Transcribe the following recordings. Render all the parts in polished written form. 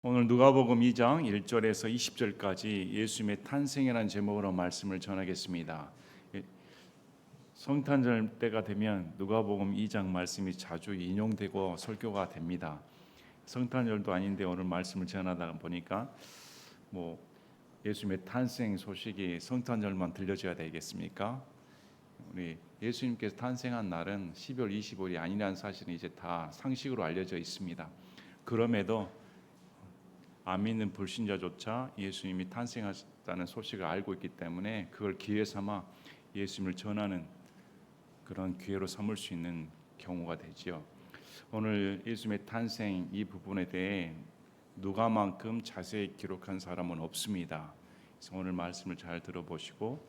오늘 누가복음 2장 1절에서 20절까지 예수님의 탄생이라는 제목으로 말씀을 전하겠습니다. 성탄절 때가 되면 누가복음 2장 말씀이 자주 인용되고 설교가 됩니다. 성탄절도 아닌데 오늘 말씀을 전하다 보니까 예수님의 탄생 소식이 성탄절만 들려줘야 되겠습니까? 우리 예수님께서 탄생한 날은 12월 25일이 아니라는 사실은 이제 다 상식으로 알려져 있습니다. 그럼에도 안 믿는 불신자조차 예수님이 탄생하셨다는 소식을 알고 있기 때문에 그걸 기회 삼아 예수님을 전하는 그런 기회로 삼을 수 있는 경우가 되지요. 오늘 예수님의 탄생 이 부분에 대해 누가만큼 자세히 기록한 사람은 없습니다. 그래서 오늘 말씀을 잘 들어보시고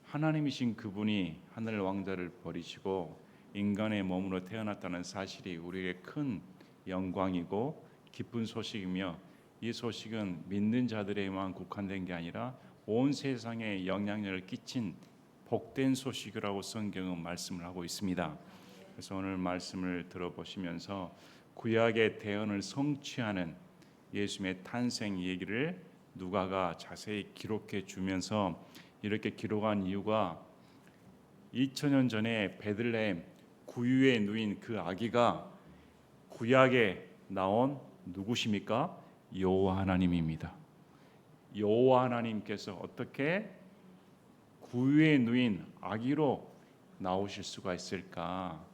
하나님이신 그분이 하늘 왕자를 버리시고 인간의 몸으로 태어났다는 사실이 우리에게 큰 영광이고 기쁜 소식이며, 이 소식은 믿는 자들에게만 국한된 게 아니라 온 세상에 영향력을 끼친 복된 소식이라고 성경은 말씀을 하고 있습니다. 그래서 오늘 말씀을 들어보시면서 구약의 대언을 성취하는 예수님의 탄생 얘기를 누가가 자세히 기록해 주면서, 이렇게 기록한 이유가 2000년 전에 베들레헴 구유에 누인 그 아기가 구약에 나온 누구십니까? 여호와 하나님입니다. 여호와 하나님께서 어떻게 구유에 누인 아기로 나오실 수가 있을까?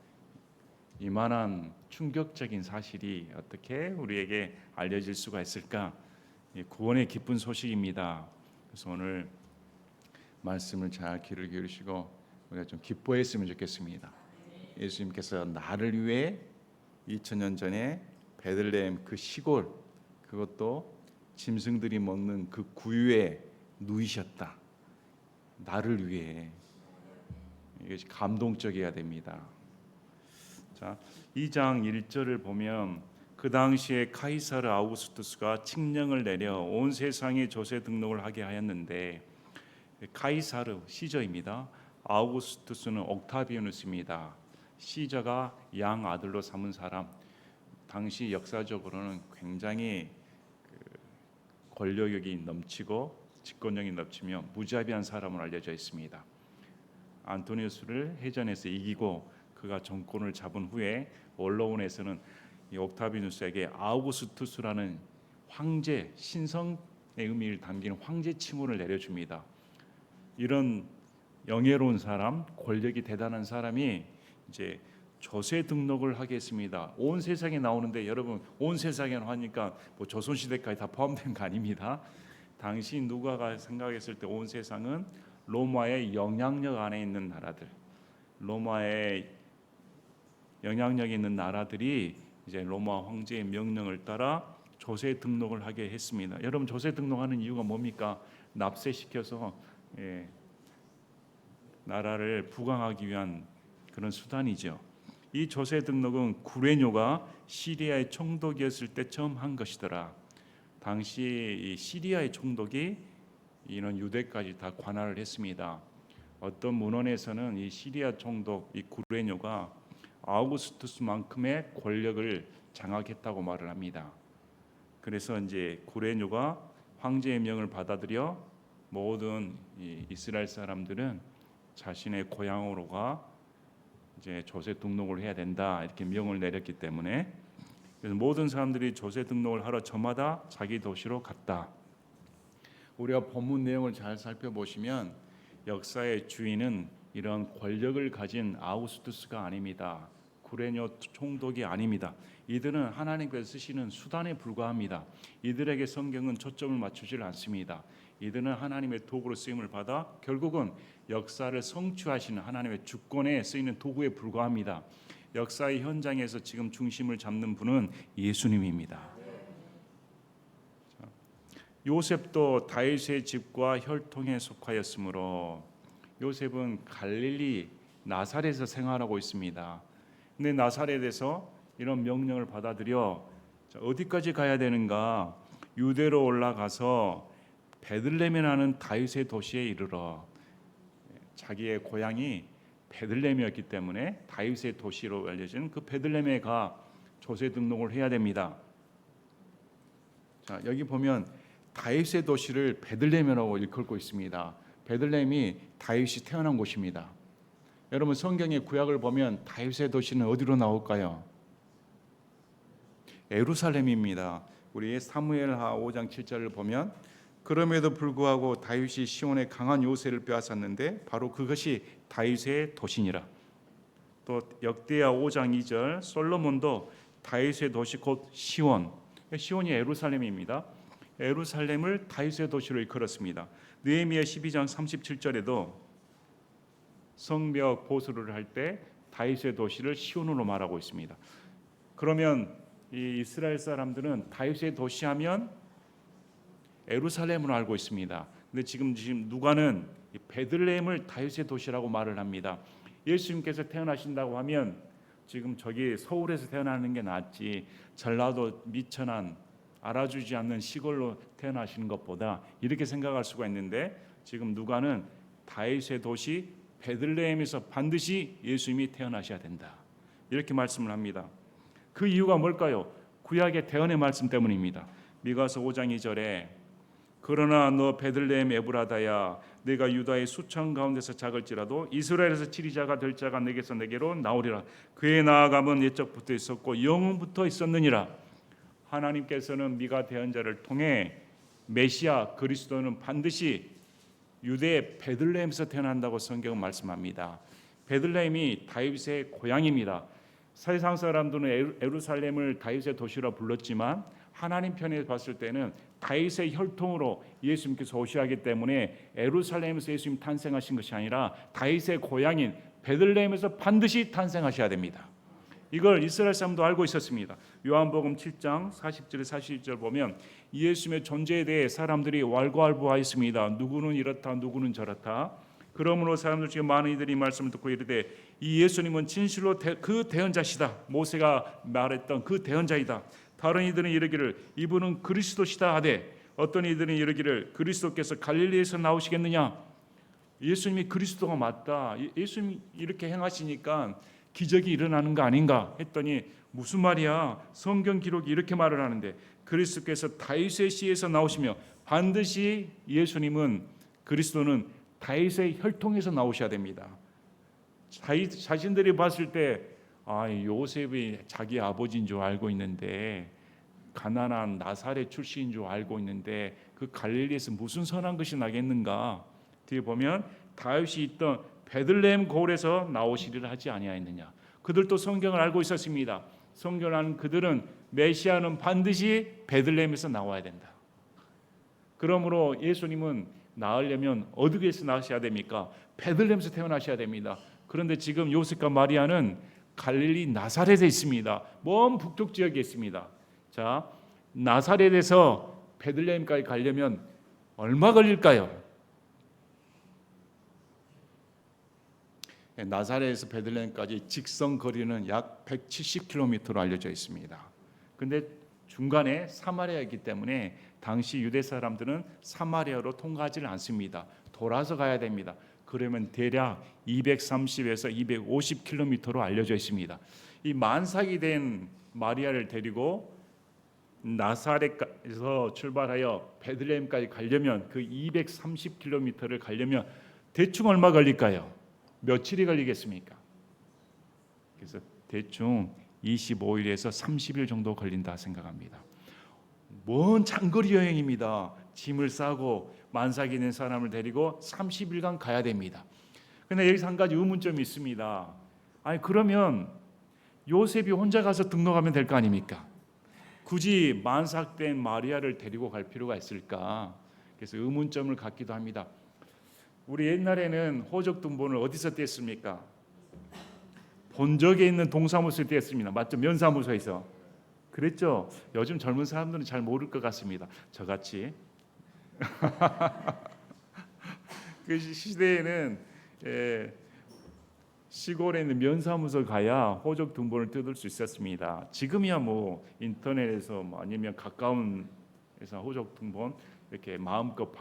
이만한 충격적인 사실이 어떻게 우리에게 알려질 수가 있을까? 구원의 기쁜 소식입니다. 그래서 오늘 말씀을 잘 귀를 기울이시고 우리가 좀 기뻐했으면 좋겠습니다. 예수님께서 나를 위해 2000년 전에 베들레헴 그 시골, 그것도 짐승들이 먹는 그 구유에 누이셨다. 나를 위해. 이것이 감동적이어야 됩니다. 자, 2장 1절을 보면 그 당시에 카이사르 아우구스투스가 칙령을 내려 온 세상에 조세 등록을 하게 하였는데, 카이사르 시저입니다. 아우구스투스는 옥타비아누스입니다. 시저가 양 아들로 삼은 사람, 당시 역사적으로는 굉장히 권력욕이 넘치고 집권력이 넘치며 무자비한 사람으로 알려져 있습니다. 안토니우스를 해전에서 이기고 그가 정권을 잡은 후에 언론에서는 이 옥타비누스에게 아우구스투스라는 황제, 신성의 의미를 담긴 황제 칭호를 내려줍니다. 이런 영예로운 사람, 권력이 대단한 사람이 이제 조세 등록을 하겠습니다. 온 세상에 나오는데, 여러분 온 세상에 하니까 조선시대까지 다 포함된 거 아닙니다. 당시 누가가 생각했을 때 온 세상은 로마의 영향력 안에 있는 나라들, 로마의 영향력이 있는 나라들이 이제 로마 황제의 명령을 따라 조세 등록을 하게 했습니다. 여러분 조세 등록하는 이유가 뭡니까? 납세시켜서 나라를 부강하기 위한 그런 수단이죠. 이 조세 등록은 구레뇨가 시리아의 총독이었을 때 처음 한 것이더라. 당시 이 시리아의 총독이 이런 유대까지 다 관할을 했습니다. 어떤 문헌에서는 이 시리아 총독 이 구레뇨가 아우구스투스만큼의 권력을 장악했다고 말을 합니다. 그래서 이제 구레뇨가 황제의 명을 받아들여 모든 이 이스라엘 사람들은 자신의 고향으로가 이제 조세 등록을 해야 된다, 이렇게 명을 내렸기 때문에, 그래서 모든 사람들이 조세 등록을 하러 저마다 자기 도시로 갔다. 우리가 본문 내용을 잘 살펴보시면 역사의 주인은 이런 권력을 가진 아우구스투스가 아닙니다. 구레뇨 총독이 아닙니다. 이들은 하나님께서 쓰시는 수단에 불과합니다. 이들에게 성경은 초점을 맞추질 않습니다. 이들은 하나님의 도구로 쓰임을 받아 결국은 역사를 성취하시는 하나님의 주권에 쓰이는 도구에 불과합니다. 역사의 현장에서 지금 중심을 잡는 분은 예수님입니다. 요셉도 다윗의 집과 혈통에 속하였으므로, 요셉은 갈릴리 나사렛에서 생활하고 있습니다. 근데 나사렛에서 이런 명령을 받아들여 어디까지 가야 되는가? 유대로 올라가서 베들레헴에 나는 다윗의 도시에 이르러. 자기의 고향이 베들레헴이었기 때문에 다윗의 도시로 알려진 그 베들레헴에 가 조세 등록을 해야 됩니다. 자, 여기 보면 다윗의 도시를 베들레헴이라고 일컬고 있습니다. 베들레헴이 다윗이 태어난 곳입니다. 여러분 성경의 구약을 보면 다윗의 도시는 어디로 나올까요? 예루살렘입니다. 우리 사무엘하 5장 7절을 보면 그럼에도 불구하고 다윗이 시온의 강한 요새를 빼앗았는데 바로 그것이 다윗의 도시니라. 또 역대하 5장 2절 솔로몬도 다윗의 도시 곧 시온, 시온이 예루살렘입니다. 예루살렘을 다윗의 도시로 일컬었습니다. 느헤미야 12장 37절에도 성벽 보수를 할 때 다윗의 도시를 시온으로 말하고 있습니다. 그러면 이 이스라엘 사람들은 다윗의 도시하면 예루살렘으로 알고 있습니다. 근데 지금 누가는 베들레헴을 다윗의 도시라고 말을 합니다. 예수님께서 태어나신다고 하면 지금 저기 서울에서 태어나는 게 낫지 전라도 미천한 알아주지 않는 시골로 태어나시는 것보다 이렇게 생각할 수가 있는데 지금 누가는 다윗의 도시 베들레헴에서 반드시 예수님이 태어나셔야 된다 이렇게 말씀을 합니다. 그 이유가 뭘까요? 구약의 대언의 말씀 때문입니다. 미가서 5장 2절에 그러나 너 베들레헴 에브라다야 내가 유다의 수천 가운데서 작을지라도 이스라엘에서 치리자가 될 자가 내게서 내게로 나오리라. 그의 나아감은 옛적부터 있었고 영원부터 있었느니라. 하나님께서는 미가 대언자를 통해 메시아 그리스도는 반드시 유대의 베들레헴에서 태어난다고 성경은 말씀합니다. 베들레헴이 다윗의 고향입니다. 세상 사람들은 예루살렘을 다윗의 도시라 불렀지만 하나님 편에 봤을 때는 다윗의 혈통으로 예수님께서 오셔야 하기 때문에 예루살렘에서 예수님 탄생하신 것이 아니라 다윗의 고향인 베들레헴에서 반드시 탄생하셔야 됩니다. 이걸 이스라엘 사람도 알고 있었습니다. 요한복음 7장 40절 41절 보면 예수님의 존재에 대해 사람들이 왈가왈부하였습니다. 누구는 이렇다 누구는 저렇다. 그러므로 사람들 중에 많은 이들이 말씀을 듣고 이르되 이 예수님은 진실로 그 대언자시다. 모세가 말했던 그 대언자이다. 다른 이들은 이르기를 이분은 그리스도시다 하되 어떤 이들은 이르기를 그리스도께서 갈릴리에서 나오시겠느냐. 예수님이 그리스도가 맞다. 예수님이 이렇게 행하시니까 기적이 일어나는 거 아닌가 했더니 무슨 말이야. 성경 기록이 이렇게 말을 하는데 그리스도께서 다윗의 씨에서 나오시며 반드시 예수님은 그리스도는 다윗의 혈통에서 나오셔야 됩니다. 자신들이 봤을 때 요셉이 자기 아버지인 줄 알고 있는데 가난한 나사렛 출신인 줄 알고 있는데 그 갈릴리에서 무슨 선한 것이 나겠는가. 뒤에 보면 다윗이 있던 베들레헴 고을에서 나오시리라 하지 아니하였느냐. 그들도 성경을 알고 있었습니다. 성경을 아는 그들은 메시아는 반드시 베들레헴에서 나와야 된다. 그러므로 예수님은 나으려면 어디에서 나셔야 됩니까? 베들레헴에서 태어나셔야 됩니다. 그런데 지금 요셉과 마리아는 갈릴리 나사렛에 있습니다. 먼 북쪽 지역에 있습니다. 자, 나사렛에서 베들레헴까지 가려면 얼마 걸릴까요? 나사렛에서 베들레헴까지 직선 거리는 약 170km로 알려져 있습니다. 근데 중간에 사마리아가 있기 때문에 당시 유대 사람들은 사마리아로 통과하지를 않습니다. 돌아서 가야 됩니다. 그러면 대략 230에서 250km로 알려져 있습니다. 이 만삭이 된 마리아를 데리고 나사렛에서 출발하여 베들레헴까지 가려면 그 230km를 가려면 대충 얼마 걸릴까요? 며칠이 걸리겠습니까? 그래서 대충 25일에서 30일 정도 걸린다 생각합니다. 먼 장거리 여행입니다. 짐을 싸고 만삭이 된 사람을 데리고 30일간 가야 됩니다. 그런데 여기서 한 가지 의문점이 있습니다. 그러면 요셉이 혼자 가서 등록하면 될 거 아닙니까? 굳이 만삭된 마리아를 데리고 갈 필요가 있을까? 그래서 의문점을 갖기도 합니다. 우리 옛날에는 호적 등본을 어디서 뗐습니까? 본적에 있는 동사무소에 뗐습니다. 맞죠? 면사무소에서. 그랬죠? 요즘 젊은 사람들은 잘 모를 것 같습니다. 저같이. 그 시대에는 시골에 있는 면사무소 가야 호적 등본을 뜯을 수 있었습니다. 지금이야 뭐 인터넷에서 아니면 가까운 에서 호적 등본 이렇게 마음껏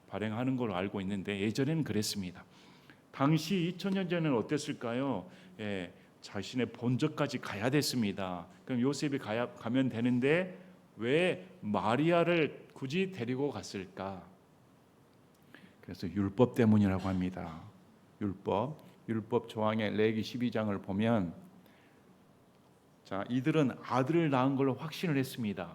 발행하는 걸로 알고 있는데 예전에는 그랬습니다. 당시 2000년 전에는 어땠을까요? 자신의 본적까지 가야 됐습니다. 그럼 요셉이 가면 되는데 왜 마리아를 굳이 데리고 갔을까? 그래서 율법 때문이라고 합니다. 율법 조항의 레위기 12장을 보면 자, 이들은 아들을 낳은 걸로 확신을 했습니다.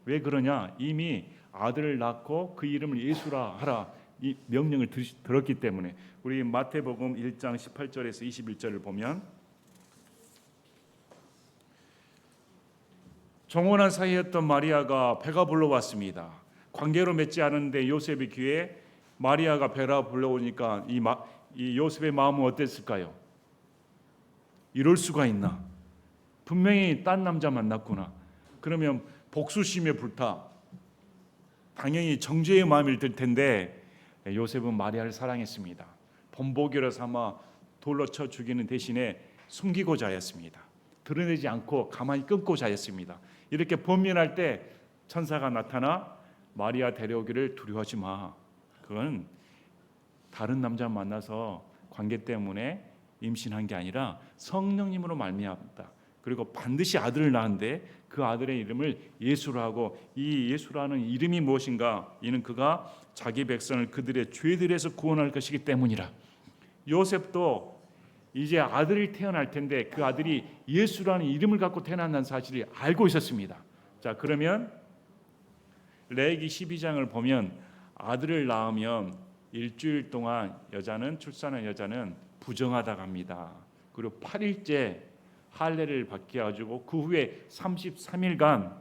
왜 그러냐? 이미 아들을 낳고 그 이름을 예수라 하라 이 명령을 들었기 때문에. 우리 마태복음 1장 18절에서 21절을 보면 정혼한 사이였던 마리아가 배가 불러왔습니다. 관계로 맺지 않은데 요셉의 귀에 마리아가 배가 불러오니까 이 요셉의 마음은 어땠을까요? 이럴 수가 있나? 분명히 딴 남자 만났구나. 그러면 복수심에 불타 당연히 정죄의 마음일 텐데 요셉은 마리아를 사랑했습니다. 본보기로 삼아 돌로 쳐 죽이는 대신에 숨기고자 하였습니다. 드러내지 않고 가만히 끊고자 하였습니다. 이렇게 범민할 때 천사가 나타나 마리아 데려오기를 두려워하지 마. 그건 다른 남자 만나서 관계 때문에 임신한 게 아니라 성령님으로 말미암다. 그리고 반드시 아들을 낳은데 그 아들의 이름을 예수라 하고, 이 예수라는 이름이 무엇인가? 이는 그가 자기 백성을 그들의 죄들에서 구원할 것이기 때문이라. 요셉도 이제 아들이 태어날 텐데 그 아들이 예수라는 이름을 갖고 태어난다는 사실을 알고 있었습니다. 자, 그러면 레위기 12장을 보면 아들을 낳으면 일주일 동안 출산한 여자는 부정하다고 합니다. 그리고 8일째 할례를 받게 해가지고 그 후에 33일간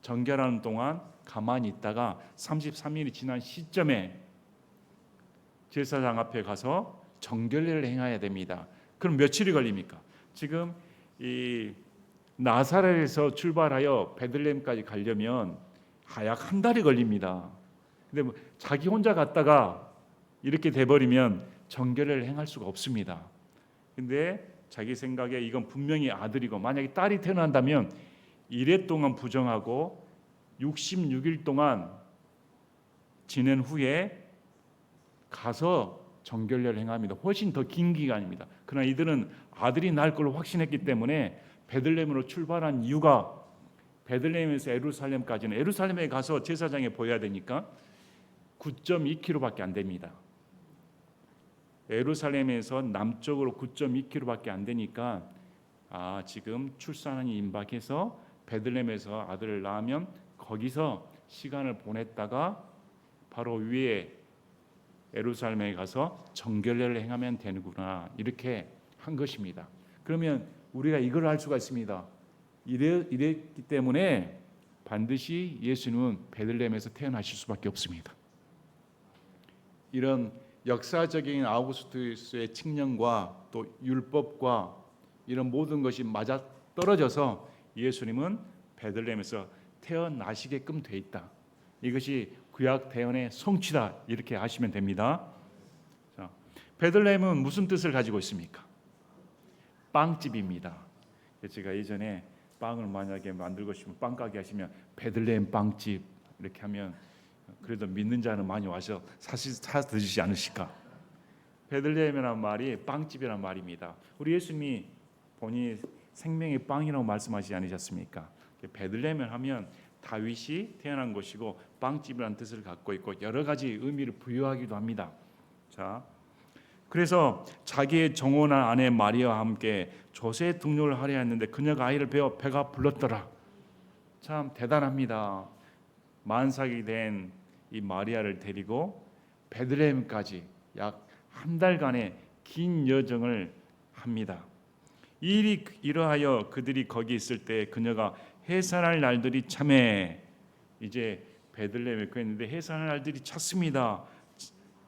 정결하는 동안 가만히 있다가 33일이 지난 시점에 제사장 앞에 가서 정결례를 행해야 됩니다. 그럼 며칠이 걸립니까? 지금 이 나사렛에서 출발하여 베들레헴까지 가려면 약 한 달이 걸립니다. 근데 자기 혼자 갔다가 이렇게 돼버리면 정결례를 행할 수가 없습니다. 근데 자기 생각에 이건 분명히 아들이고, 만약에 딸이 태어난다면 이래 동안 부정하고 66일 동안 지낸 후에 가서 정결례를 행합니다. 훨씬 더 긴 기간입니다. 그러나 이들은 아들이 낳을 걸로 확신했기 때문에 베들레헴으로 출발한 이유가, 베들레헴에서 예루살렘까지는, 예루살렘에 가서 제사장에 보여야 되니까 9.2km밖에 안 됩니다. 예루살렘에서 남쪽으로 9.2km밖에 안 되니까 지금 출산이 임박해서 베들레헴에서 아들을 낳으면 거기서 시간을 보냈다가 바로 위에 예루살렘에 가서 정결례를 행하면 되는구나, 이렇게 한 것입니다. 그러면 우리가 이걸 알 수가 있습니다. 이랬기 때문에 반드시 예수님은 베들레헴에서 태어나실 수밖에 없습니다. 이런 역사적인 아우구스투스의 칙령과 또 율법과 이런 모든 것이 맞아 떨어져서 예수님은 베들레헴에서 태어나시게끔 돼 있다. 이것이 구약 대언의 성취다, 이렇게 아시면 됩니다. 자, 베들레헴은 무슨 뜻을 가지고 있습니까? 빵집입니다. 제가 예전에 빵을 만약에 만들고 싶으면 빵가게 하시면 베들레헴 빵집 이렇게 하면 그래도 믿는 자는 많이 와서 사실 사 드시지 않으실까? 베들레헴이라는 말이 빵집이라는 말입니다. 우리 예수님이 본인이 생명의 빵이라고 말씀하시지 않으셨습니까? 베들레헴을 하면 다윗이 태어난 곳이고 빵집이라는 뜻을 갖고 있고 여러 가지 의미를 부여하기도 합니다. 자, 그래서 자기의 정혼한 아내 마리아와 함께 조세의 등록을 하려 했는데 그녀가 아이를 베어 배가 불렀더라. 참 대단합니다. 만삭이 된 이 마리아를 데리고 베들레헴까지 약 한 달간의 긴 여정을 합니다. 이 일이 이러하여 그들이 거기 있을 때 그녀가 해산할 날들이 참에, 이제 베들레헴에 있는데 해산할 날들이 찼습니다.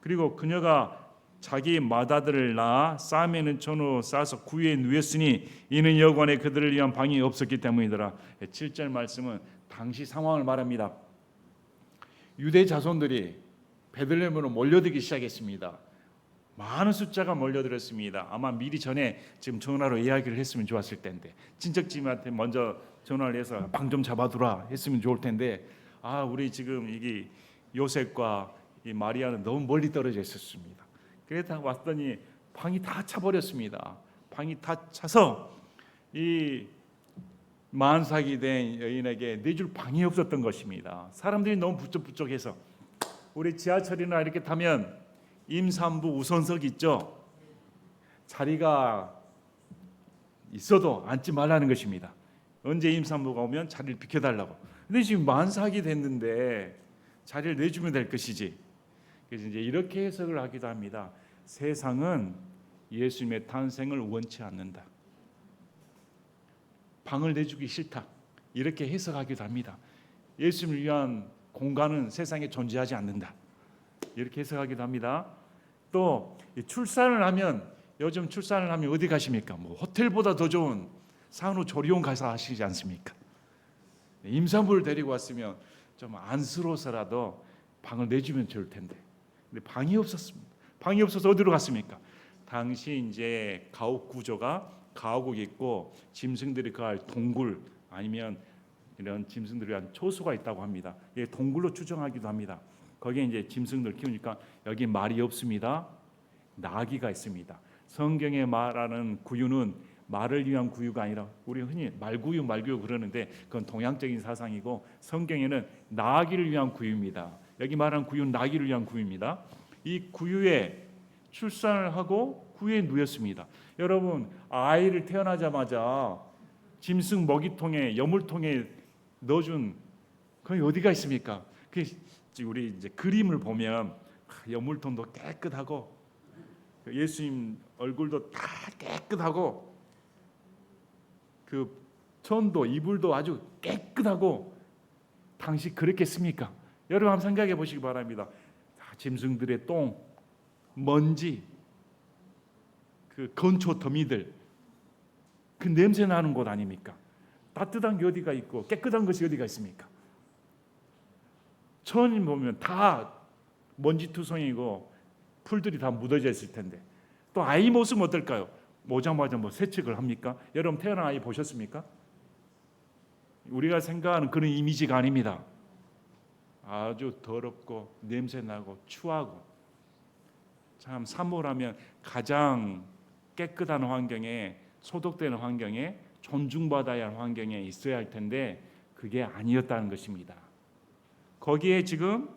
그리고 그녀가 자기 맏아들을 낳아 쌈에는 전후 싸서 구유에 누였으니 이는 여관에 그들을 위한 방이 없었기 때문이더라. 7절 말씀은 당시 상황을 말합니다. 유대 자손들이 베들레헴으로 몰려들기 시작했습니다. 많은 숫자가 몰려들었습니다. 아마 미리 전에 지금 전화로 이야기를 했으면 좋았을 텐데, 친척집한테 먼저 전화를 해서 방 좀 잡아두라 했으면 좋을 텐데, 우리 지금 이게 요셉과 이 마리아는 너무 멀리 떨어져 있었습니다. 그래서 왔더니 방이 다 차버렸습니다. 방이 다 차서 이 만삭이 된 여인에게 내줄 방이 없었던 것입니다. 사람들이 너무 부쩍부쩍해서 우리 지하철이나 이렇게 타면 임산부 우선석 있죠. 자리가 있어도 앉지 말라는 것입니다. 언제 임산부가 오면 자리를 비켜달라고. 근데 지금 만삭이 됐는데 자리를 내주면 될 것이지. 그래서 이제 이렇게 해석을 하기도 합니다. 세상은 예수님의 탄생을 원치 않는다. 방을 내주기 싫다. 이렇게 해석하기도 합니다. 예수님을 위한 공간은 세상에 존재하지 않는다. 이렇게 해석하기도 합니다. 또 출산을 하면 요즘 출산을 하면 어디 가십니까? 뭐 호텔보다 더 좋은 산후조리원 가서 하시지 않습니까? 임산부를 데리고 왔으면 좀 안쓰러워서라도 방을 내주면 좋을 텐데. 근데 방이 없었습니다. 방이 없어서 어디로 갔습니까? 당시 이제 가옥 구조가 가옥이 있고 짐승들이 거할 동굴 아니면 이런 짐승들을 위한 초소가 있다고 합니다. 예, 동굴로 추정하기도 합니다. 거기에 이제 짐승들 키우니까 여기 말이 없습니다. 나귀가 있습니다. 성경에 말하는 구유는 말을 위한 구유가 아니라 우리 흔히 말구유 그러는데 그건 동양적인 사상이고 성경에는 나귀를 위한 구유입니다. 여기 말하는 구유는 나귀를 위한 구유입니다. 이 구유에 출산을 하고 구유에 누였습니다. 여러분 아이를 태어나자마자 짐승 먹이통에 여물통에 넣어준 거기 어디가 있습니까? 우리 이제 그림을 보면 여물통도 깨끗하고 예수님 얼굴도 다 깨끗하고 그 천도 이불도 아주 깨끗하고 당시 그랬겠습니까? 여러분 한번 생각해 보시기 바랍니다. 짐승들의 똥, 먼지, 그 건초 더미들, 그 냄새 나는 곳 아닙니까? 따뜻한 게 어디가 있고 깨끗한 것이 어디가 있습니까? 천 보면 다 먼지투성이고 풀들이 다 묻어져 있을 텐데 또 아이 모습 어떨까요? 오자마자 뭐 세척을 합니까? 여러분 태어난 아이 보셨습니까? 우리가 생각하는 그런 이미지가 아닙니다. 아주 더럽고 냄새나고 추하고 참 산모라면 가장 깨끗한 환경에 소독되는 환경에 존중받아야 할 환경에 있어야 할 텐데 그게 아니었다는 것입니다. 거기에 지금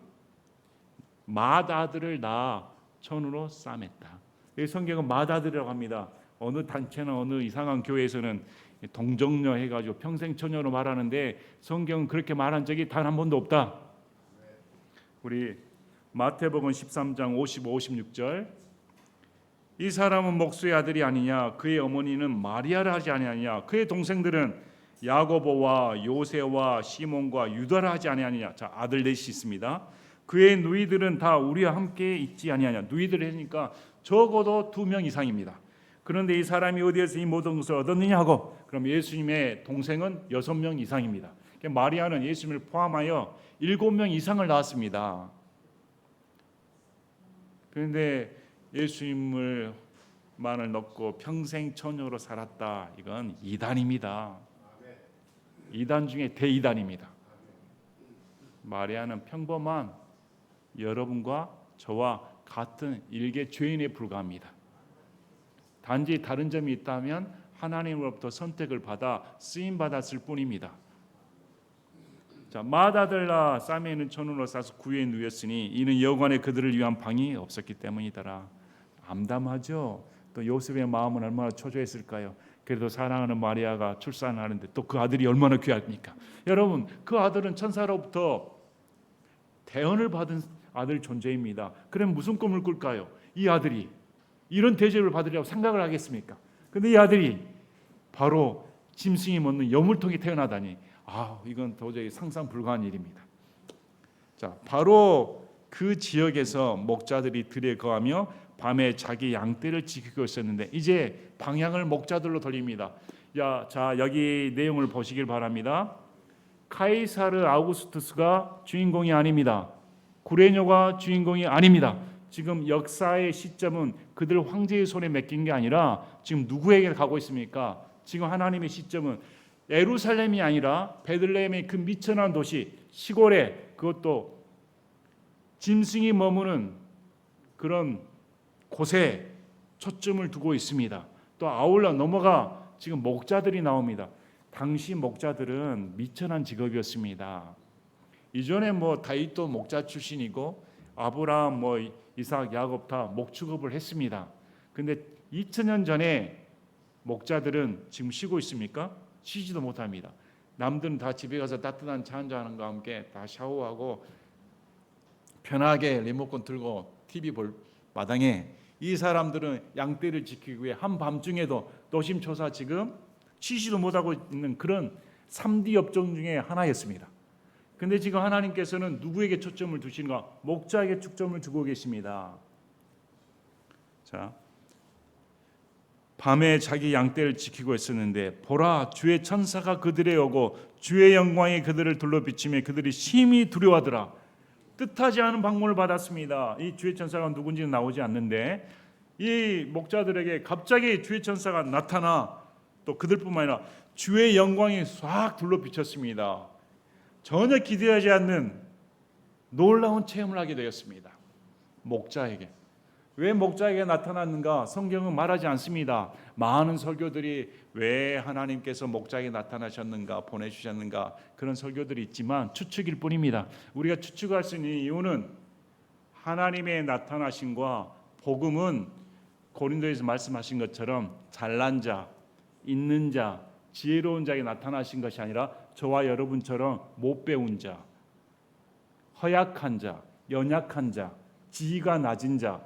맏아들을 낳아 천으로 싸맸다. 이 성경은 맏아들이라고 합니다. 어느 단체나 어느 이상한 교회에서는 동정녀 해가지고 평생 처녀로 말하는데 성경은 그렇게 말한 적이 단 한 번도 없다. 우리 마태복음 13장 55, 56절 이 사람은 목수의 아들이 아니냐 그의 어머니는 마리아를 하지 아니하냐 그의 동생들은 야고보와 요새와 시몬과 유다라 하지 아니하냐. 자, 아들 넷이 있습니다. 그의 누이들은 다 우리와 함께 있지 아니하냐. 누이들 하니까 적어도 2명 이상입니다. 그런데 이 사람이 어디에서 이 모든 것을 얻었느냐 하고 그럼 예수님의 동생은 6명 이상입니다. 마리아는 예수님을 포함하여 7명 이상을 낳았습니다. 그런데 예수님을 만을 넣고 평생 처녀로 살았다. 이건 이단입니다. 이단 중에 대이단입니다. 마리아는 평범한 여러분과 저와 같은 일개 죄인에 불과합니다. 단지 다른 점이 있다면 하나님으로부터 선택을 받아 쓰임 받았을 뿐입니다. 자, 맏아들라 싸매는 천으로 싸서 구유에 누였으니 이는 여관에 그들을 위한 방이 없었기 때문이더라. 암담하죠. 또 요셉의 마음은 얼마나 초조했을까요? 그래도 사랑하는 마리아가 출산하는데 또 그 아들이 얼마나 귀합니까? 여러분 그 아들은 천사로부터 대언을 받은 아들 존재입니다. 그럼 무슨 꿈을 꿀까요? 이 아들이 이런 대접을 받으려고 생각을 하겠습니까? 근데 이 아들이 바로 짐승이 먹는 여물통이 태어나다니 이건 도저히 상상 불가한 일입니다. 자, 바로 그 지역에서 목자들이 들에 거하며 밤에 자기 양떼를 지키고 있었는데 이제 방향을 목자들로 돌립니다. 자, 여기 내용을 보시길 바랍니다. 카이사르 아우구스투스가 주인공이 아닙니다. 구레뇨가 주인공이 아닙니다. 지금 역사의 시점은 그들 황제의 손에 맡긴 게 아니라 지금 누구에게 가고 있습니까? 지금 하나님의 시점은 예루살렘이 아니라 베들레헴의 그 미천한 도시 시골에 그것도 짐승이 머무는 그런 곳에 초점을 두고 있습니다. 또 아울러 넘어가 지금 목자들이 나옵니다. 당시 목자들은 미천한 직업이었습니다. 이전에 뭐 다윗도 목자 출신이고 아브라함, 뭐 이삭, 야곱 다 목축업을 했습니다. 근데 2000년 전에 목자들은 지금 쉬고 있습니까? 쉬지도 못합니다. 남들은 다 집에 가서 따뜻한 차 한잔하는 것과 함께 다 샤워하고 편하게 리모컨 들고 TV 볼 마당에, 이 사람들은 양떼를 지키기 위해 한밤중에도 노심초사 지금 쉬지도 못하고 있는 그런 3D 업종 중에 하나였습니다. 근데 지금 하나님께서는 누구에게 초점을 두시는가? 목자에게 초점을 두고 계십니다. 자, 밤에 자기 양떼를 지키고 있었는데 보라, 주의 천사가 그들에 오고 주의 영광이 그들을 둘러 비치며 그들이 심히 두려워하더라. 뜻하지 않은 방문을 받았습니다. 이 주의 천사가 누군지는 나오지 않는데 이 목자들에게 갑자기 주의 천사가 나타나 또 그들뿐만 아니라 주의 영광이 싹 둘러 비쳤습니다. 전혀 기대하지 않는 놀라운 체험을 하게 되었습니다. 목자에게. 왜 목자에게 나타났는가? 성경은 말하지 않습니다. 많은 설교들이 왜 하나님께서 목자에게 나타나셨는가, 보내주셨는가, 그런 설교들이 있지만 추측일 뿐입니다. 우리가 추측할 수 있는 이유는 하나님의 나타나심과 복음은 고린도에서 말씀하신 것처럼 잘난 자, 있는 자, 지혜로운 자에게 나타나신 것이 아니라 저와 여러분처럼 못 배운 자, 허약한 자, 연약한 자, 지위가 낮은 자,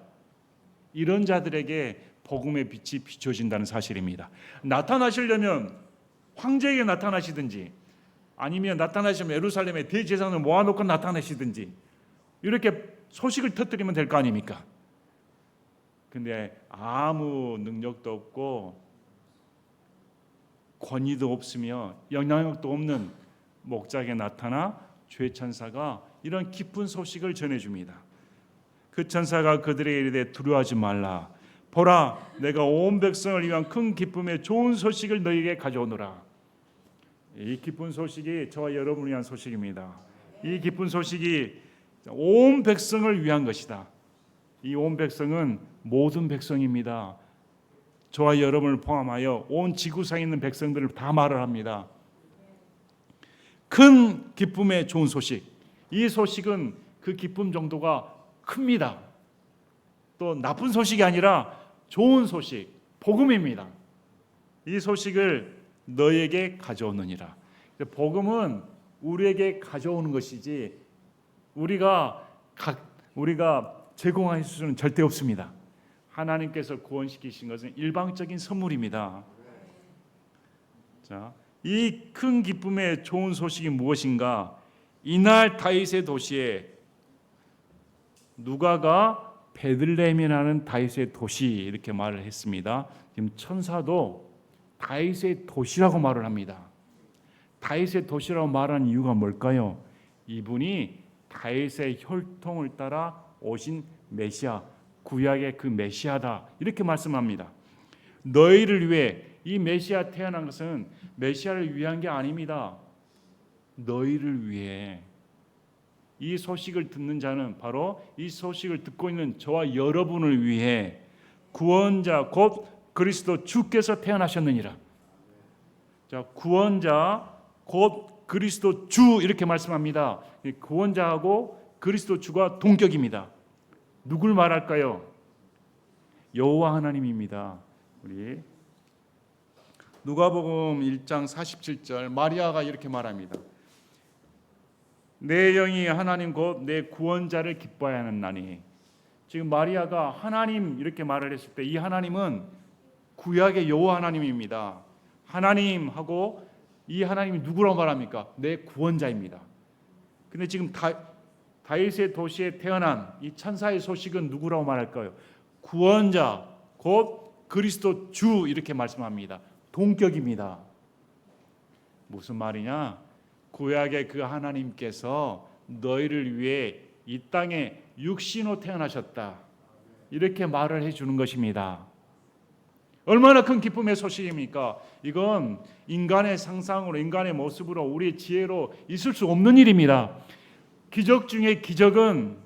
이런 자들에게 복음의 빛이 비춰진다는 사실입니다. 나타나시려면 황제에게 나타나시든지 아니면 나타나시면 예루살렘에 대제사장을 모아놓고 나타나시든지 이렇게 소식을 터뜨리면 될 거 아닙니까? 근데 아무 능력도 없고 권위도 없으며 영향력도 없는 목자에게 나타나 주의 천사가 이런 기쁜 소식을 전해줍니다. 그 천사가 그들에게 이르되 두려워하지 말라. 보라, 내가 온 백성을 위한 큰 기쁨의 좋은 소식을 너희에게 가져오노라. 이 기쁜 소식이 저와 여러분을 위한 소식입니다. 이 기쁜 소식이 온 백성을 위한 것이다. 이 온 백성은 모든 백성입니다. 저와 여러분을 포함하여 온 지구상에 있는 백성들을 다 말을 합니다. 큰 기쁨의 좋은 소식. 이 소식은 그 기쁨 정도가 큽니다. 또 나쁜 소식이 아니라 좋은 소식, 복음입니다. 이 소식을 너에게 가져오느니라. 복음은 우리에게 가져오는 것이지 우리가 제공할 수는 절대 없습니다. 하나님께서 구원시키신 것은 일방적인 선물입니다. 자, 이 큰 기쁨의 좋은 소식이 무엇인가? 이날 다윗의 도시에 누가가 베들레헴이라는 다윗의 도시 이렇게 말을 했습니다. 지금 천사도 다윗의 도시라고 말을 합니다. 다윗의 도시라고 말하는 이유가 뭘까요? 이분이 다윗의 혈통을 따라 오신 메시아, 구약의 그 메시아다 이렇게 말씀합니다. 너희를 위해, 이 메시아 태어난 것은 메시아를 위한 게 아닙니다. 너희를 위해. 이 소식을 듣는 자는 바로 이 소식을 듣고 있는 저와 여러분을 위해 구원자 곧 그리스도 주께서 태어나셨느니라. 자, 구원자 곧 그리스도 주 이렇게 말씀합니다. 구원자하고 그리스도 주가 동격입니다. 누굴 말할까요? 여호와 하나님입니다. 우리 누가복음 1장 47절 마리아가 이렇게 말합니다. 내 영이 하나님 곧 내 구원자를 기뻐하여 하느나니. 지금 마리아가 하나님 이렇게 말을 했을 때 이 하나님은 구약의 여호와 하나님입니다. 하나님하고 이 하나님이 누구라고 말합니까? 내 구원자입니다. 근데 지금 다윗의 도시에 태어난 이 천사의 소식은 누구라고 말할까요? 구원자 곧 그리스도 주 이렇게 말씀합니다. 동격입니다. 무슨 말이냐? 구약의 그 하나님께서 너희를 위해 이 땅에 육신으로 태어나셨다. 이렇게 말을 해주는 것입니다. 얼마나 큰 기쁨의 소식입니까? 이건 인간의 상상으로, 인간의 모습으로, 우리의 지혜로 있을 수 없는 일입니다. 기적 중에 기적은,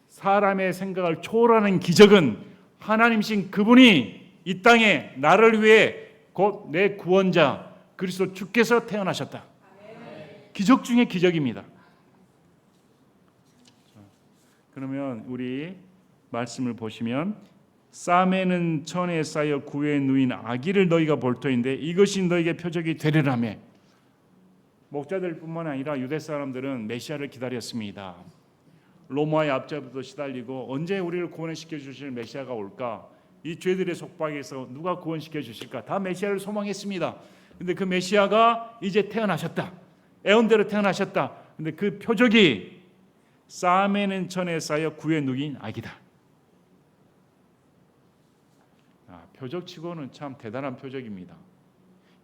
사람의 생각을 초월하는 기적은 하나님이신 그분이 이 땅에 나를 위해 곧 내 구원자 그리스도 주께서 태어나셨다. 기적 중에 기적입니다. 그러면 우리 말씀을 보시면 쌈에는 천에 쌓여 구에 누인 아기를 너희가 볼 터인데 이것이 너희에게 표적이 되리라며. 목자들뿐만 아니라 유대 사람들은 메시아를 기다렸습니다. 로마의 압제부터 시달리고 언제 우리를 구원시켜 주실 메시아가 올까? 이 죄들의 속박에서 누가 구원시켜 주실까? 다 메시아를 소망했습니다. 근데 그 메시아가 이제 태어나셨다. 애원대로 태어나셨다. 근데 그 표적이 쌈에는 천에 쌓여 구에 누인 아기다. 표적치고는 참 대단한 표적입니다.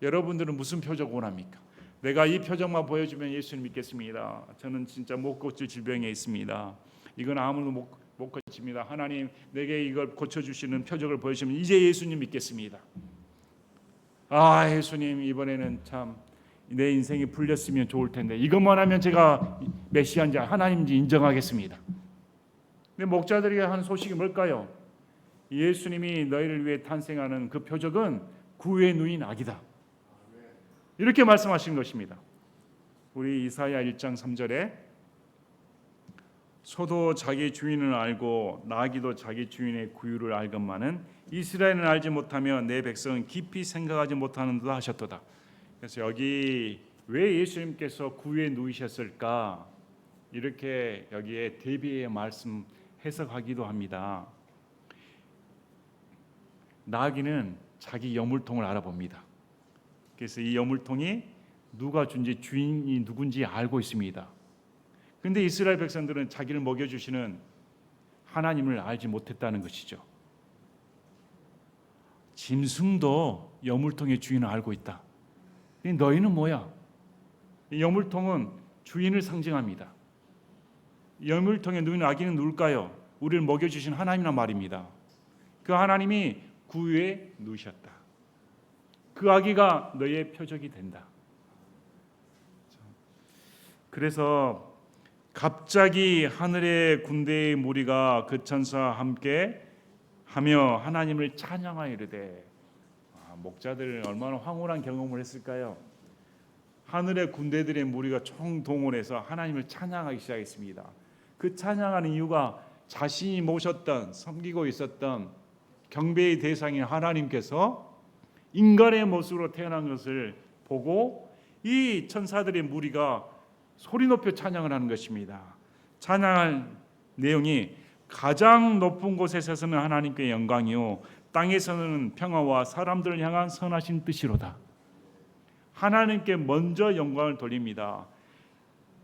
여러분들은 무슨 표적 원합니까? 내가 이 표적만 보여주면 예수님 믿겠습니다. 저는 진짜 못 고칠 질병에 있습니다. 이건 아무도 못 고칩니다. 하나님 내게 이걸 고쳐주시는 표적을 보여주시면 이제 예수님 믿겠습니다. 예수님 이번에는 참 내 인생이 풀렸으면 좋을 텐데 이것만 하면 제가 메시아인지 하나님인지 인정하겠습니다. 근데 목자들에게 하는 소식이 뭘까요? 예수님이 너희를 위해 탄생하는 그 표적은 구에 누인 아기다. 이렇게 말씀하신 것입니다. 우리 이사야 1장 3절에 소도 자기 주인을 알고 나귀도 자기 주인의 구유를 알건만은 이스라엘은 알지 못하며 내 백성은 깊이 생각하지 못하는도다 하셨도다. 그래서 여기 왜 예수님께서 구유에 누이셨을까? 이렇게 여기에 대비의 말씀 해석하기도 합니다. 나귀는 자기 여물통을 알아봅니다. 그래서 이 여물통이 누가 준지 주인이 누군지 알고 있습니다. 그런데 이스라엘 백성들은 자기를 먹여주시는 하나님을 알지 못했다는 것이죠. 짐승도 여물통의 주인을 알고 있다. 너희는 뭐야? 이 여물통은 주인을 상징합니다. 여물통에 누운 아기는 누굴까요? 우리를 먹여주신 하나님이란 말입니다. 그 하나님이 구유에 누우셨다. 그 아기가 너의 표적이 된다. 그래서 갑자기 하늘의 군대의 무리가 그 천사와 함께 하며 하나님을 찬양하여 이르되. 목자들 얼마나 황홀한 경험을 했을까요? 하늘의 군대들의 무리가 총동원해서 하나님을 찬양하기 시작했습니다. 그 찬양하는 이유가 자신이 모셨던 섬기고 있었던 경배의 대상인 하나님께서 인간의 모습으로 태어난 것을 보고 이 천사들의 무리가 소리 높여 찬양을 하는 것입니다. 찬양할 내용이 가장 높은 곳에서는 하나님께 영광이요 땅에서는 평화와 사람들을 향한 선하신 뜻이로다. 하나님께 먼저 영광을 돌립니다.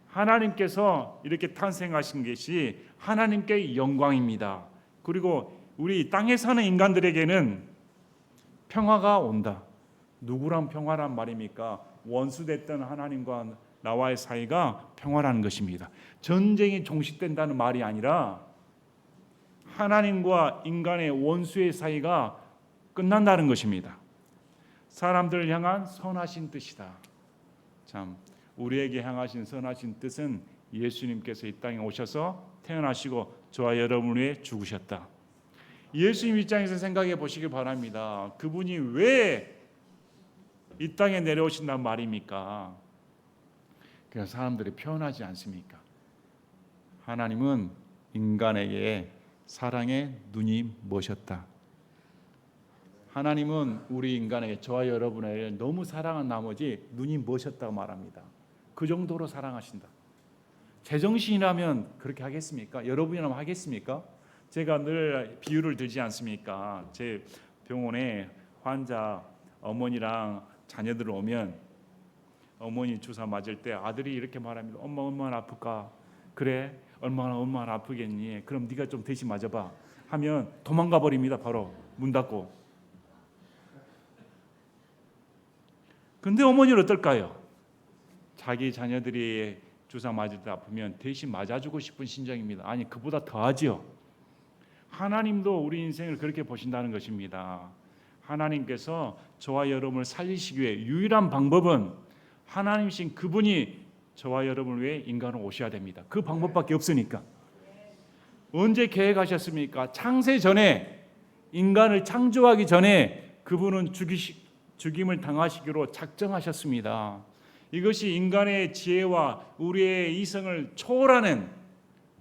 하나님께서 이렇게 탄생하신 것이 하나님께 영광입니다. 그리고 우리 땅에 사는 인간들에게는 평화가 온다. 누구랑 평화란 말입니까? 원수됐던 하나님과 나와의 사이가 평화라는 것입니다. 전쟁이 종식된다는 말이 아니라 하나님과 인간의 원수의 사이가 끝난다는 것입니다. 사람들을 향한 선하신 뜻이다. 참 우리에게 향하신 선하신 뜻은 예수님께서 이 땅에 오셔서 태어나시고 저와 여러분을 위해 죽으셨다. 예수님 입장에서 생각해 보시기 바랍니다. 그분이 왜 이 땅에 내려오신단 말입니까? 그래서 사람들이 표현하지 않습니까? 하나님은 인간에게 사랑의 눈이 머셨다. 하나님은 우리 인간에게 저와 여러분에게 너무 사랑한 나머지 눈이 머셨다고 말합니다. 그 정도로 사랑하신다. 제정신이라면 그렇게 하겠습니까? 여러분이라면 하겠습니까? 제가 늘 비유를 들지 않습니까? 제 병원에 환자 어머니랑 자녀들 오면 어머니 주사 맞을 때 아들이 이렇게 말합니다. 엄마 얼마나 아플까? 그래? 얼마나 아프겠니? 그럼 네가 좀 대신 맞아봐 하면 도망가 버립니다. 바로 문 닫고. 근데 어머니는 어떨까요? 자기 자녀들이 주사 맞을 때 아프면 대신 맞아주고 싶은 심정입니다. 아니 그보다 더하지요. 하나님도 우리 인생을 그렇게 보신다는 것입니다. 하나님께서 저와 여러분을 살리시기 위해 유일한 방법은 하나님이신 그분이 저와 여러분을 위해 인간으로 오셔야 됩니다. 그 방법밖에 없으니까. 언제 계획하셨습니까? 창세 전에 인간을 창조하기 전에 그분은 죽임을 당하시기로 작정하셨습니다. 이것이 인간의 지혜와 우리의 이성을 초월하는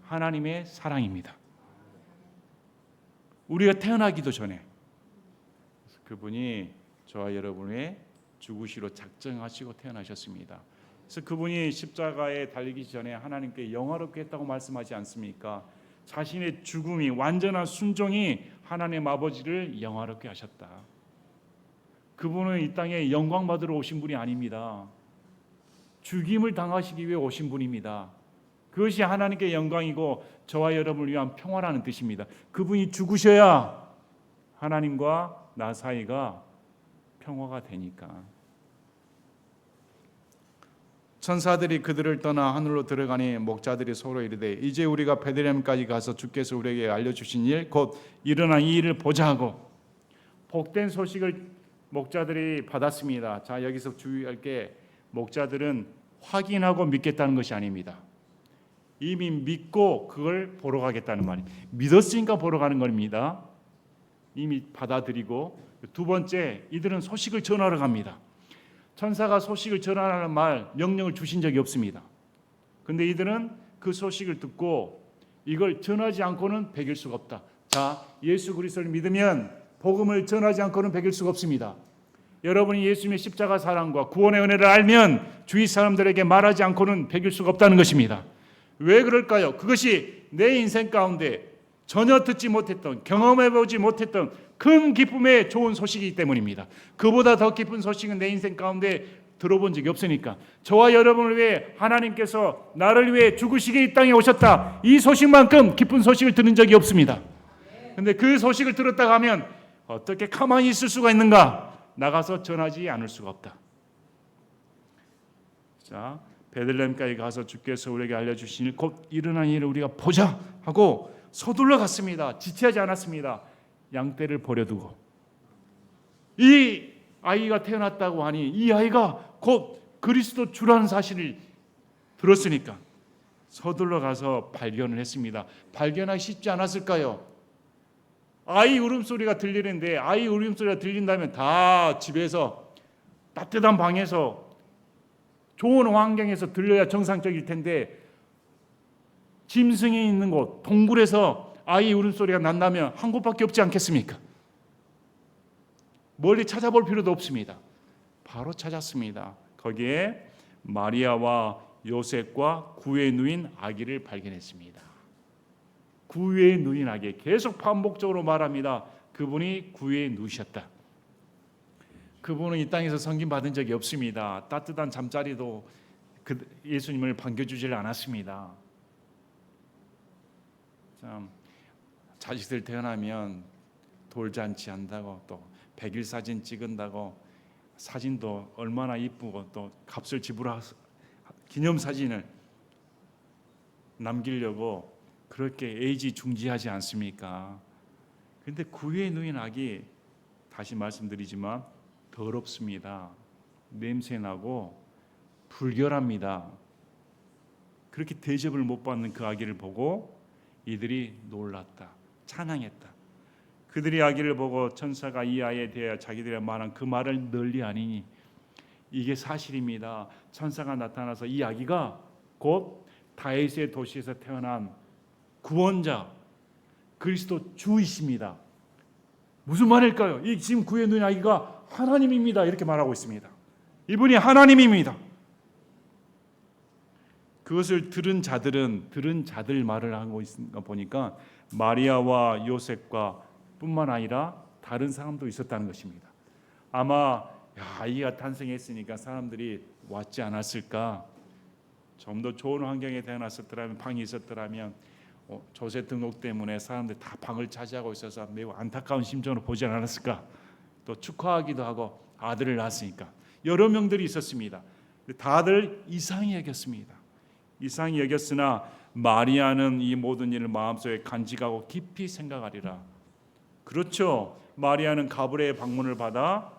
하나님의 사랑입니다. 우리가 태어나기도 전에 그분이 저와 여러분의 죽으시로 작정하시고 태어나셨습니다. 그래서 그분이 십자가에 달리기 전에 하나님께 영화롭게 했다고 말씀하지 않습니까? 자신의 죽음이, 완전한 순종이 하나님 아버지를 영화롭게 하셨다. 그분은 이 땅에 영광 받으러 오신 분이 아닙니다. 죽임을 당하시기 위해 오신 분입니다. 그것이 하나님께 영광이고 저와 여러분을 위한 평화라는 뜻입니다. 그분이 죽으셔야 하나님과 나 사이가 평화가 되니까. 천사들이 그들을 떠나 하늘로 들어가니 목자들이 서로 이르되 이제 우리가 베들레헴까지 가서 주께서 우리에게 알려주신 일 곧 일어난 이 일을 보자 하고 복된 소식을 목자들이 받았습니다. 자, 여기서 주의할 게 목자들은 확인하고 믿겠다는 것이 아닙니다. 이미 믿고 그걸 보러 가겠다는 말입니다. 믿었으니까 보러 가는 겁니다. 이미 받아들이고, 두 번째, 이들은 소식을 전하러 갑니다. 천사가 소식을 전하라는 명령을 주신 적이 없습니다. 근데 이들은 그 소식을 듣고 이걸 전하지 않고는 배길 수가 없다. 자, 예수 그리스도를 믿으면 복음을 전하지 않고는 배길 수가 없습니다. 여러분이 예수님의 십자가 사랑과 구원의 은혜를 알면 주위 사람들에게 말하지 않고는 배길 수가 없다는 것입니다. 왜 그럴까요? 그것이 내 인생 가운데 전혀 듣지 못했던, 경험해보지 못했던 큰 기쁨의 좋은 소식이기 때문입니다. 그보다 더 기쁜 소식은 내 인생 가운데 들어본 적이 없으니까. 저와 여러분을 위해 하나님께서 나를 위해 죽으시게 이 땅에 오셨다. 이 소식만큼 기쁜 소식을 들은 적이 없습니다. 그런데 그 소식을 들었다가 하면 어떻게 가만히 있을 수가 있는가? 나가서 전하지 않을 수가 없다. 자, 베들레헴까지 가서 주께서 우리에게 알려주신 일, 곧 일어난 일을 우리가 보자 하고 서둘러 갔습니다. 지체하지 않았습니다. 양떼를 버려두고. 이 아이가 태어났다고 하니 이 아이가 곧 그리스도 주라는 사실을 들었으니까 서둘러 가서 발견을 했습니다. 발견하기 쉽지 않았을까요? 아이 울음소리가 들리는데, 아이 울음소리가 들린다면 다 집에서 따뜻한 방에서 좋은 환경에서 들려야 정상적일 텐데, 짐승이 있는 곳, 동굴에서 아이 울음소리가 난다면 한 곳밖에 없지 않겠습니까? 멀리 찾아볼 필요도 없습니다. 바로 찾았습니다. 거기에 마리아와 요셉과 구유에 누인 아기를 발견했습니다. 구유에 누인 아기, 계속 반복적으로 말합니다. 그분이 구유에 누우셨다. 그분은 이 땅에서 섬김 받은 적이 없습니다. 따뜻한 잠자리도 예수님을 반겨주질 않았습니다. 참, 자식들 태어나면 돌잔치 한다고, 또 100일 사진 찍은다고, 사진도 얼마나 이쁘고 또 값을 지불해서 기념사진을 남기려고 그렇게 애지중지하지 않습니까? 그런데 구유에 누인 아기, 다시 말씀드리지만 더럽습니다. 냄새나고 불결합니다. 그렇게 대접을 못 받는 그 아기를 보고 이들이 놀랐다, 찬양했다. 그들이 아기를 보고 천사가 이 아이에 대해 자기들의 말한 그 말을 널리 아니니 이게 사실입니다. 천사가 나타나서 이 아기가 곧 다윗의 도시에서 태어난 구원자 그리스도 주이십니다. 무슨 말일까요? 이 지금 구유에 누인 아기가 하나님입니다. 이렇게 말하고 있습니다. 이분이 하나님입니다. 그것을 들은 자들 말을 하고 있는 거 보니까 마리아와 요셉과 뿐만 아니라 다른 사람도 있었다는 것입니다. 아마 아이가 탄생했으니까 사람들이 왔지 않았을까? 좀 더 좋은 환경에 태어났었더라면, 방이 있었더라면 조세 등록 때문에 사람들이 다 방을 차지하고 있어서 매우 안타까운 심정으로 보지 않았을까? 또 축하하기도 하고 아들을 낳았으니까 여러 명들이 있었습니다. 다들 이상히 여겼습니다. 이상히 여겼으나 마리아는 이 모든 일을 마음속에 간직하고 깊이 생각하리라. 그렇죠. 마리아는 가브리엘의 방문을 받아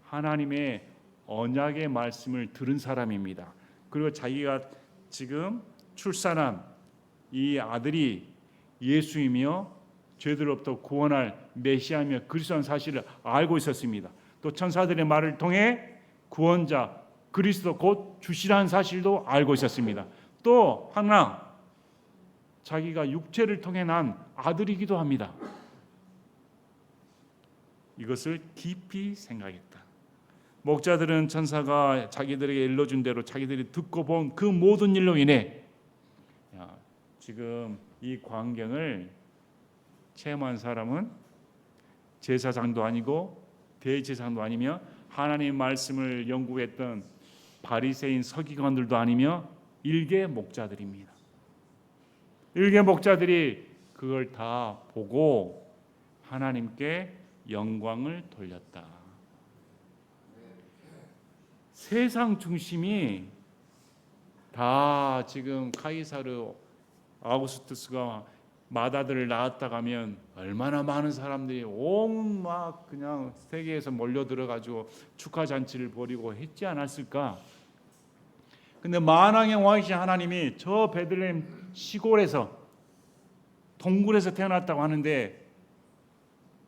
하나님의 언약의 말씀을 들은 사람입니다. 그리고 자기가 지금 출산한 이 아들이 예수이며 죄들로부터 구원할 메시아이며 그리스도라는 사실을 알고 있었습니다. 또 천사들의 말을 통해 구원자 그리스도 곧 주시라는 사실도 알고 있었습니다. 또 하나, 자기가 육체를 통해 난 아들이기도 합니다. 이것을 깊이 생각했다. 목자들은 천사가 자기들에게 일러준 대로 자기들이 듣고 본 그 모든 일로 인해 지금 이 광경을 체험한 사람은 제사장도 아니고 대제사장도 아니며 하나님의 말씀을 연구했던 바리새인 서기관들도 아니며 일개 목자들입니다. 일개 목자들이 그걸 다 보고 하나님께 영광을 돌렸다. 세상 중심이 다 지금 카이사르 아우구스투스가 마다들을 낳았다 가면 얼마나 많은 사람들이 온막 그냥 세계에서 몰려 들어가지고 축하 잔치를 벌이고 했지 않았을까? 근데 만왕의 왕이신 하나님이 저 베들레헴 시골에서 동굴에서 태어났다고 하는데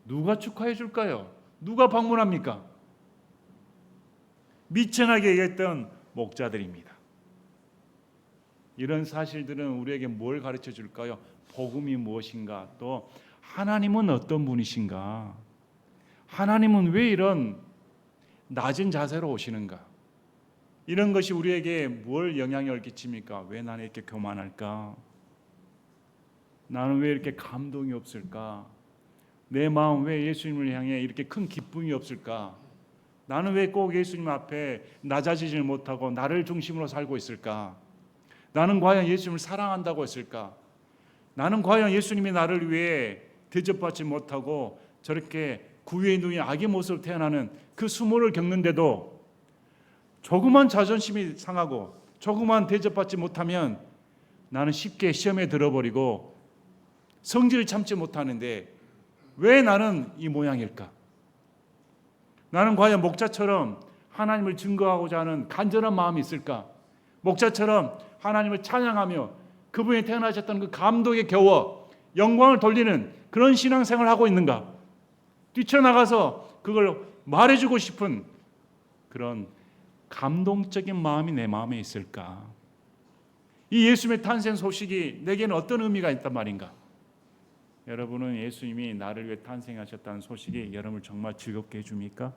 누가 축하해 줄까요? 누가 방문합니까? 미천하게 얘기했던 목자들입니다. 이런 사실들은 우리에게 뭘 가르쳐 줄까요? 복음이 무엇인가? 또 하나님은 어떤 분이신가? 하나님은 왜 이런 낮은 자세로 오시는가? 이런 것이 우리에게 뭘 영향을 끼칩니까? 왜 나는 이렇게 교만할까? 나는 왜 이렇게 감동이 없을까? 내 마음 왜 예수님을 향해 이렇게 큰 기쁨이 없을까? 나는 왜 꼭 예수님 앞에 낮아지질 못하고 나를 중심으로 살고 있을까? 나는 과연 예수님을 사랑한다고 했을까? 나는 과연 예수님이 나를 위해 대접받지 못하고 저렇게 구유에 누인 악의 모습으로 태어나는 그 수모를 겪는데도 조그만 자존심이 상하고 조그만 대접받지 못하면 나는 쉽게 시험에 들어버리고 성질을 참지 못하는데 왜 나는 이 모양일까? 나는 과연 목자처럼 하나님을 증거하고자 하는 간절한 마음이 있을까? 목자처럼 하나님을 찬양하며 그분이 태어나셨던 그 감동에 겨워 영광을 돌리는 그런 신앙생활을 하고 있는가? 뛰쳐나가서 그걸 말해주고 싶은 그런 감동적인 마음이 내 마음에 있을까? 이 예수님의 탄생 소식이 내게는 어떤 의미가 있단 말인가? 여러분은 예수님이 나를 위해 탄생하셨다는 소식이 여러분을 정말 즐겁게 해줍니까?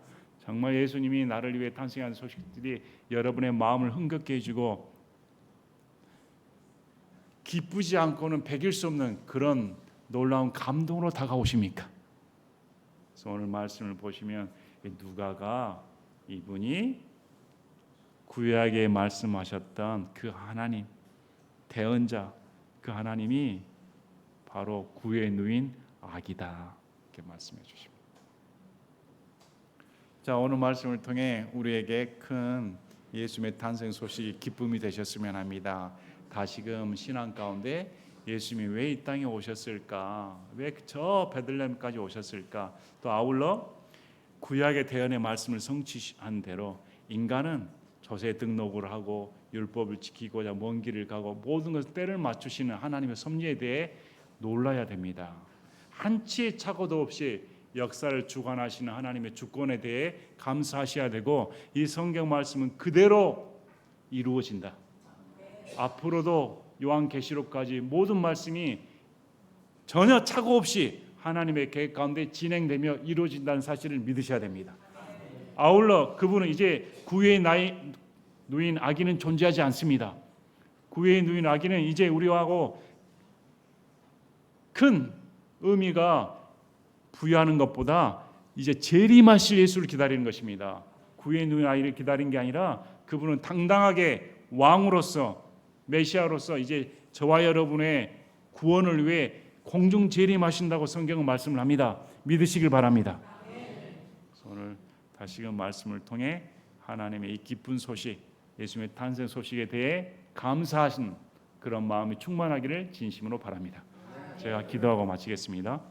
정말 예수님이 나를 위해 탄생한 소식들이 여러분의 마음을 흥겹게 해주고 기쁘지 않고는 배길 수 없는 그런 놀라운 감동으로 다가오십니까? 그래서 오늘 말씀을 보시면 누가가 이분이 구약에 말씀하셨던 그 하나님 대언자 그 하나님이 바로 구유에 누인 아기다 이렇게 말씀해 주십니다. 자, 오늘 말씀을 통해 우리에게 큰 예수님의 탄생 소식이 기쁨이 되셨으면 합니다. 다시금 신앙 가운데 예수님이 왜 이 땅에 오셨을까? 왜 저 베들레헴까지 오셨을까? 또 아울러 구약의 대언의 말씀을 성취한 대로 인간은 조세 등록을 하고 율법을 지키고자 먼 길을 가고 모든 것을 때를 맞추시는 하나님의 섭리에 대해 놀라야 됩니다. 한치의 착오도 없이 역사를 주관하시는 하나님의 주권에 대해 감사하셔야 되고 이 성경 말씀은 그대로 이루어진다. 앞으로도 요한계시록까지 모든 말씀이 전혀 착오 없이 하나님의 계획 가운데 진행되며 이루어진다는 사실을 믿으셔야 됩니다. 아울러 그분은 이제 구유에 누인 아기는 존재하지 않습니다. 구유에 누인 아기는 이제 우리하고 큰 의미가 부여하는 것보다 이제 재림하실 예수를 기다리는 것입니다. 구유에 누인 아이를 기다린 게 아니라 그분은 당당하게 왕으로서 메시아로서 이제 저와 여러분의 구원을 위해 공중 재림하신다고 성경은 말씀을 합니다. 믿으시길 바랍니다. 그래서 오늘 다시금 말씀을 통해 하나님의 이 기쁜 소식, 예수님의 탄생 소식에 대해 감사하신 그런 마음이 충만하기를 진심으로 바랍니다. 제가 기도하고 마치겠습니다.